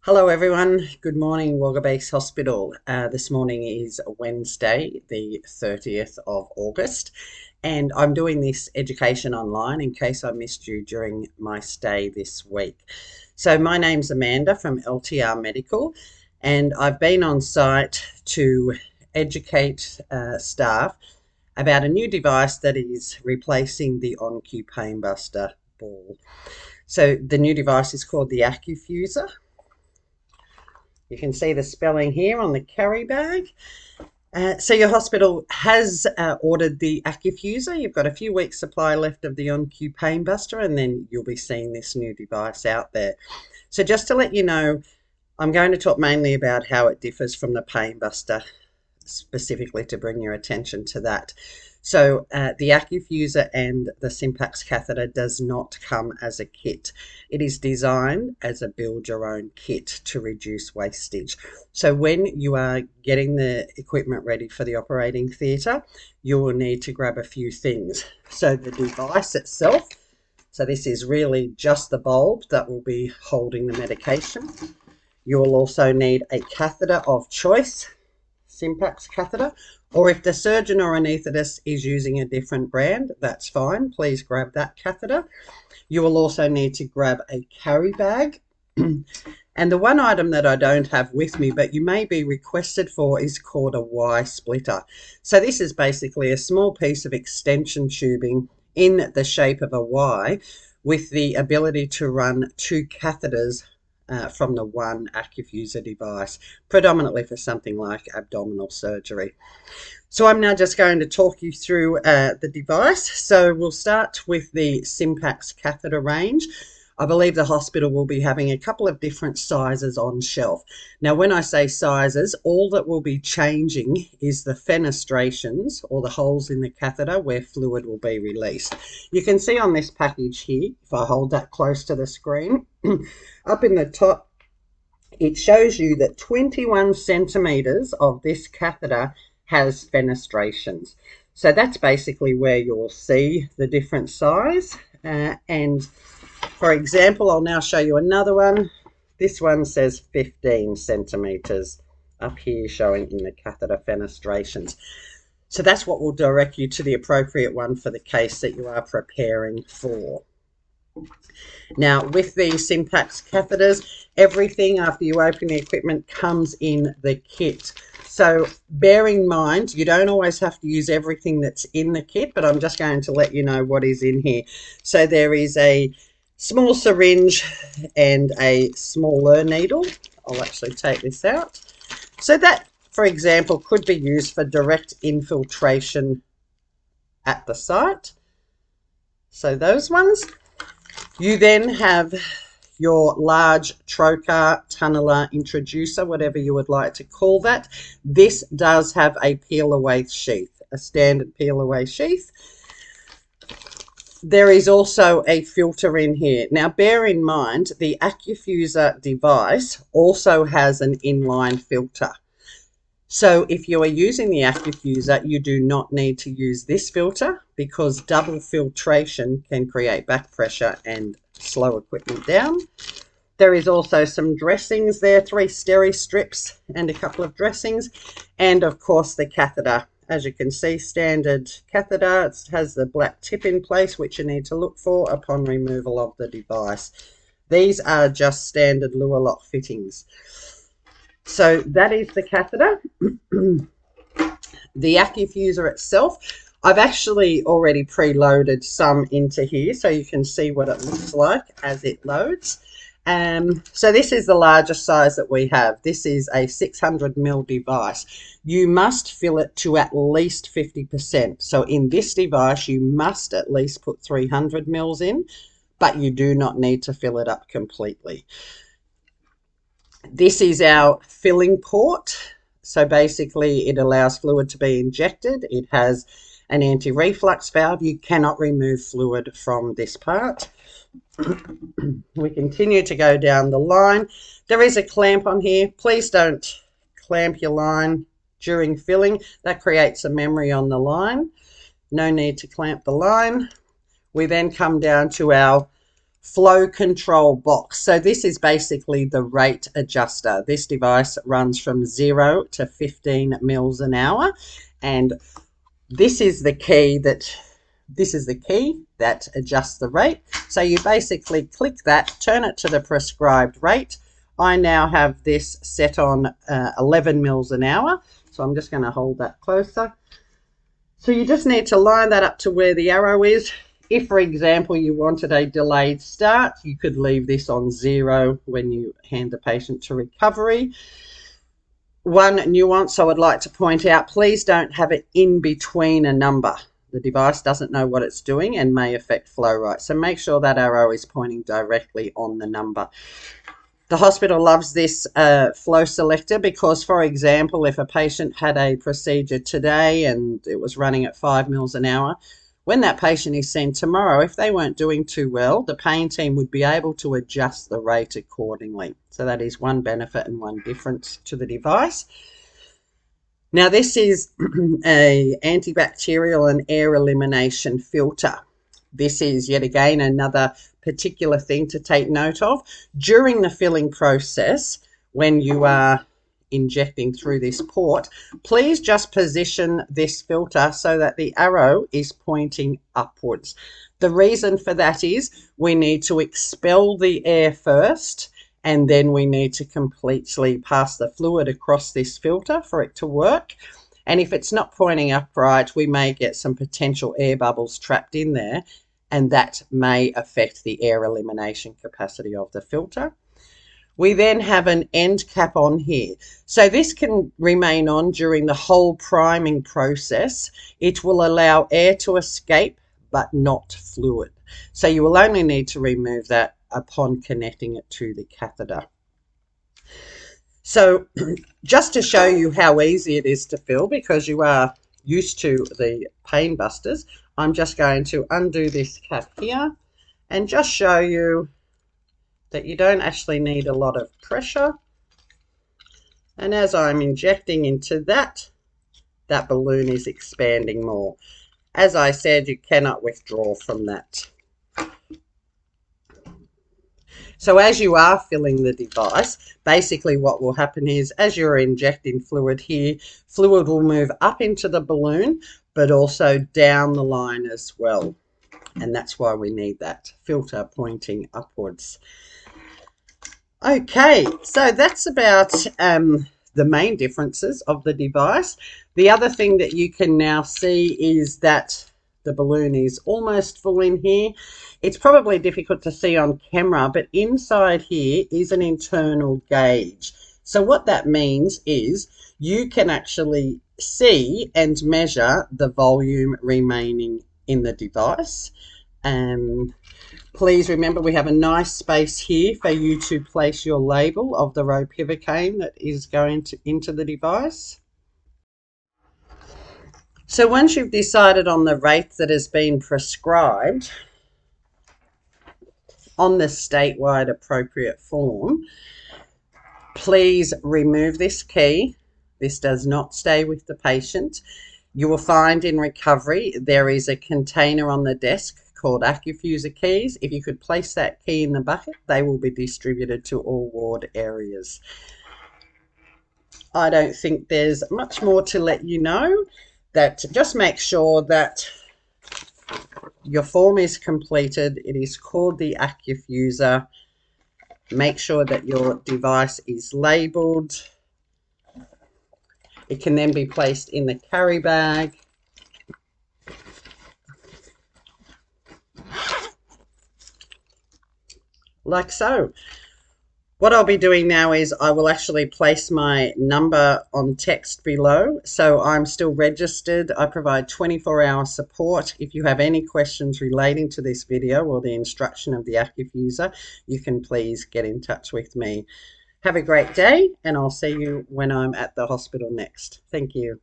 Hello everyone, good morning Wagga Base Hospital. This morning is Wednesday the 30th of August and I'm doing this education online in case I missed you during my stay this week. So my name's Amanda from LTR Medical and I've been on site to educate staff about a new device that is replacing the on-cue pain buster ball. So the new device is called the Accufuser. You can see the spelling here on the carry bag. So your hospital has ordered the Accufuser. You've got a few weeks supply left of the on-cue pain buster and then you'll be seeing this new device out there. So just to let you know, I'm going to talk mainly about how it differs from the pain buster, specifically to bring your attention to that. So the Accufuser and the Sympax catheter does not come as a kit. It is designed as a build your own kit to reduce wastage. So when you are getting the equipment ready for the operating theatre, you will need to grab a few things. So the device itself, so this is really just the bulb that will be holding the medication. You will also need a catheter of choice, Sympax catheter, or if the surgeon or anaesthetist is using a different brand, that's fine. Please grab that catheter. You will also need to grab a carry bag. And the one item that I don't have with me, but you may be requested for, is called a Y splitter. So this is basically a small piece of extension tubing in the shape of a Y with the ability to run two catheters from the one Accufuser device, predominantly for something like abdominal surgery. So I'm now just going to talk you through the device. So we'll start with the Sympax catheter range. I believe the hospital will be having a couple of different sizes on shelf. Now, when I say sizes, all that will be changing is the fenestrations, or the holes in the catheter where fluid will be released. You can see on this package here, if I hold that close to the screen, up in the top, it shows you that 21 centimetres of this catheter has fenestrations. So that's basically where you'll see the different size. And for example, I'll now show you another one. This one says 15 centimetres up here, showing in the catheter fenestrations. So that's what will direct you to the appropriate one for the case that you are preparing for. Now, with the Sympax catheters, everything after you open the equipment comes in the kit. So bear in mind, you don't always have to use everything that's in the kit, but I'm just going to let you know what is in here. So there is a small syringe and a smaller needle. I'll actually take this out. So that, for example, could be used for direct infiltration at the site. So those ones. You then have your large trocar, tunneler, introducer, whatever you would like to call that. This does have a peel-away sheath, a standard peel-away sheath. There is also a filter in here. Now, bear in mind, the Accufuser device also has an inline filter. So if you are using the Accufuser, you do not need to use this filter because double filtration can create back pressure and slow equipment down. There is also some dressings there, 3 steri strips and a couple of dressings, and of course the catheter. As you can see, standard catheter. It has the black tip in place, which you need to look for upon removal of the device. These are just standard Luer lock fittings. So that is the catheter. The Accufuser itself, I've actually already preloaded some into here so you can see what it looks like as it loads. So this is the largest size that we have. This is a 600 ml device. You must fill it to at least 50%. So in this device, you must at least put 300 ml in, but you do not need to fill it up completely. This is our filling port. So basically it allows fluid to be injected. It has an anti-reflux valve. You cannot remove fluid from this part. We continue to go down the line. There is a clamp on here. Please don't clamp your line during filling. That creates a memory on the line. No need to clamp the line. We then come down to our flow control box. So this is basically the rate adjuster. This device runs from 0 to 15 mils an hour, and this is the key that adjusts the rate. So you basically click that, turn it to the prescribed rate. I now have this set on 11 mils an hour. So I'm just going to hold that closer. So you just need to line that up to where the arrow is. If, for example, you wanted a delayed start, you could leave this on 0 when you hand the patient to recovery. One nuance I would like to point out, please don't have it in between a number. The device doesn't know what it's doing and may affect flow rate. So make sure that arrow is pointing directly on the number. The hospital loves this flow selector because, for example, if a patient had a procedure today and it was running at 5 mils an hour, when that patient is seen tomorrow, if they weren't doing too well, the pain team would be able to adjust the rate accordingly. So that is one benefit and one difference to the device. Now this is an antibacterial and air elimination filter. This is yet again another particular thing to take note of. During the filling process, when you are injecting through this port, please just position this filter so that the arrow is pointing upwards. The reason for that is we need to expel the air first, and then we need to completely pass the fluid across this filter for it to work. And if it's not pointing upright, we may get some potential air bubbles trapped in there, and that may affect the air elimination capacity of the filter. We then have an end cap on here. So this can remain on during the whole priming process. It will allow air to escape, but not fluid. So you will only need to remove that upon connecting it to the catheter. So just to show you how easy it is to fill, because you are used to the pain busters, I'm just going to undo this cap here and just show you that you don't actually need a lot of pressure. And as I'm injecting into that, that balloon is expanding more. As I said, you cannot withdraw from that. So as you are filling the device, basically what will happen is as you're injecting fluid here, fluid will move up into the balloon, but also down the line as well. And that's why we need that filter pointing upwards. Okay, so that's about the main differences of the device. The other thing that you can now see is that the balloon is almost full in here. It's probably difficult to see on camera, but inside here is an internal gauge. So what that means is you can actually see and measure the volume remaining in the device. Please remember we have a nice space here for you to place your label of the ropivacaine that is going into the device. So once you've decided on the rate that has been prescribed on the statewide appropriate form, please remove this key. This does not stay with the patient. You will find in recovery there is a container on the desk called Accufuser keys. If you could place that key in the bucket, they will be distributed to all ward areas. I don't think there's much more to let you know. That just make sure that your form is completed. It is called the Accufuser. Make sure that your device is labelled. It can then be placed in the carry bag. Like so. What I'll be doing now is I will actually place my number on text below. So I'm still registered. I provide 24-hour support. If you have any questions relating to this video or the instruction of the Accufuser, you can please get in touch with me. Have a great day, and I'll see you when I'm at the hospital next. Thank you.